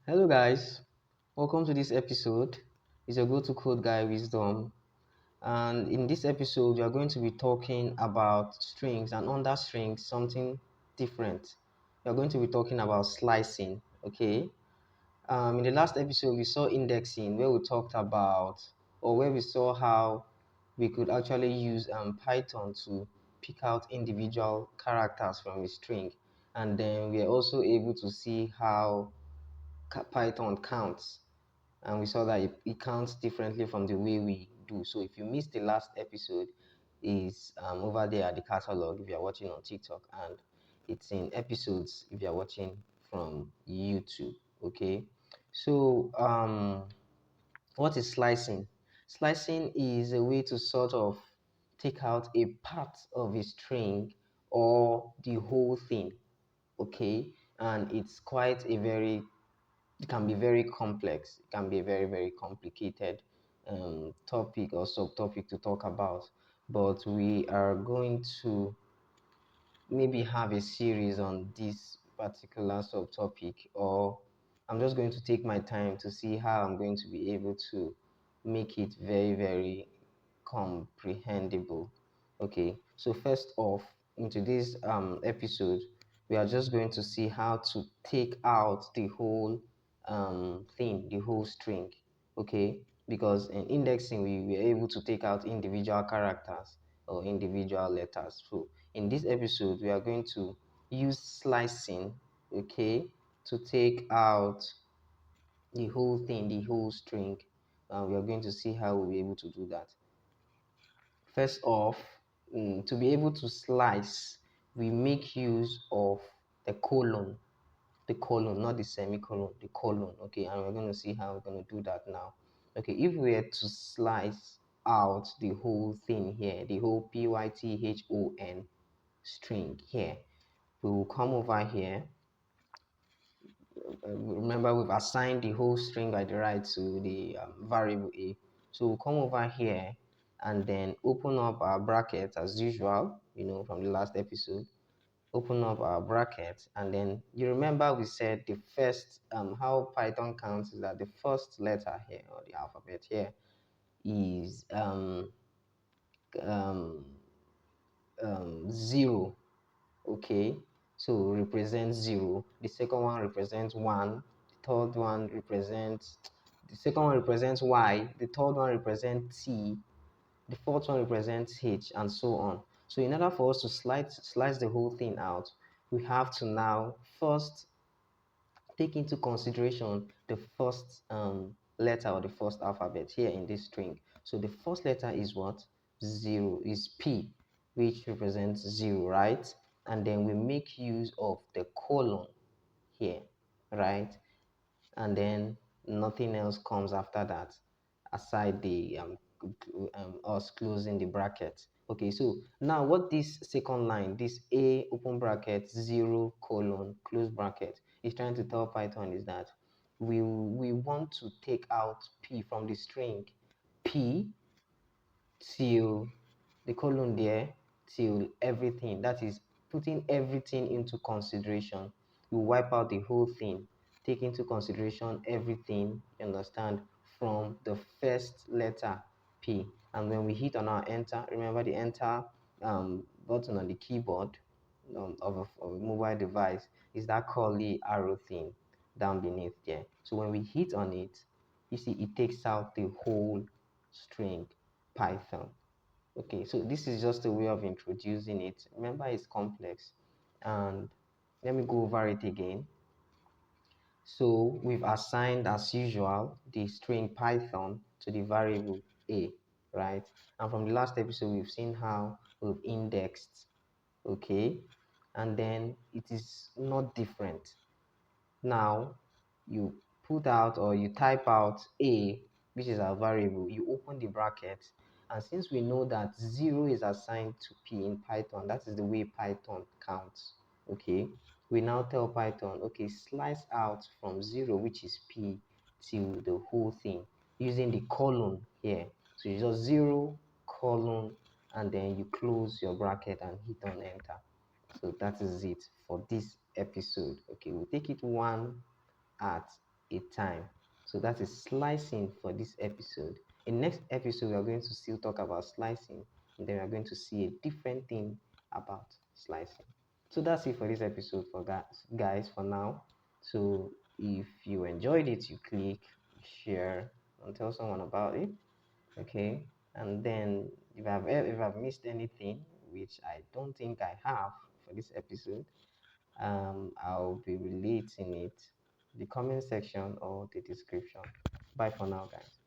Hello guys, welcome to this episode. It's a go to code guy wisdom, and in this episode we are going to be talking about strings, and under strings something different. We are going to be talking about slicing. Okay. In the last episode we saw indexing, where we talked about, or where we saw how we could actually use Python to pick out individual characters from a string, and then we are also able to see how Python counts, and we saw that it counts differently from the way we do. So if you missed the last episode, is over there at the catalog if you are watching on TikTok, and it's in episodes if you are watching from YouTube. Okay, so what is slicing? Slicing is a way to sort of take out a part of a string or the whole thing. Okay, and it's quite a very it can be very complex. It can be a very, very complicated topic or subtopic to talk about. But we are going to maybe have a series on this particular subtopic, or I'm just going to take my time to see how I'm going to be able to make it very, very comprehensible. Okay, so first off, in today's episode, we are just going to see how to take out the whole thing, the whole string. Okay, because in indexing, we were able to take out individual characters or individual letters. So in this episode, we are going to use slicing, okay, to take out the whole thing, the whole string. We are going to see how we'll be able to do that. First off, to be able to slice, we make use of the colon, not the semicolon, the colon. Okay, and we're going to see how we're going to do that now. Okay, if we were to slice out the whole thing here, the whole Python string here, we will come over here. Remember, we've assigned the whole string by the right to the variable a. So we'll come over here and then open up our bracket as usual, from the last episode. Open up our bracket, and then you remember we said the first how Python counts is that the first letter here, or the alphabet here, is um, 0. Okay, so represents 0. The second one represents 1. The third one represents the second one represents y. The third one represents t. The fourth one represents h, and so on. So in order for us to slice the whole thing out, we have to now first take into consideration the first letter, or the first alphabet here in this string. So the first letter is what? 0, is P, which represents 0, right? And then we make use of the colon here, right? And then nothing else comes after that aside the us closing the bracket. Okay, so now what this second line, this a open bracket 0 colon close bracket, is trying to tell Python is that we want to take out p from the string p till the colon there, till everything, that is putting everything into consideration. You wipe out the whole thing, take into consideration everything, you understand, from the first letter p. And when we hit on our enter, remember the enter button on the keyboard of a mobile device is that curly arrow thing down beneath there. So when we hit on it, you see it takes out the whole string Python. Okay, so this is just a way of introducing it. Remember, it's complex. And let me go over it again. So we've assigned, as usual, the string Python to the variable a, right? And from the last episode, we've seen how we've indexed, okay? And then it is not different. Now, you put out, or you type out a, which is our variable, you open the bracket, and since we know that 0 is assigned to p in Python, that is the way Python counts. Okay, we now tell Python, okay, slice out from 0, which is p, till the whole thing using the colon here. So you just 0 colon, and then you close your bracket and hit on enter. So that is it for this episode. Okay, we'll take it one at a time. So that is slicing for this episode. In next episode, we are going to still talk about slicing, and then we are going to see a different thing about slicing. So that's it for this episode for guys for now. So if you enjoyed it, you click share and tell someone about it. Okay. And then if I've missed anything, which I don't think I have for this episode, I'll be relating it the comment section or the description. Bye for now, guys.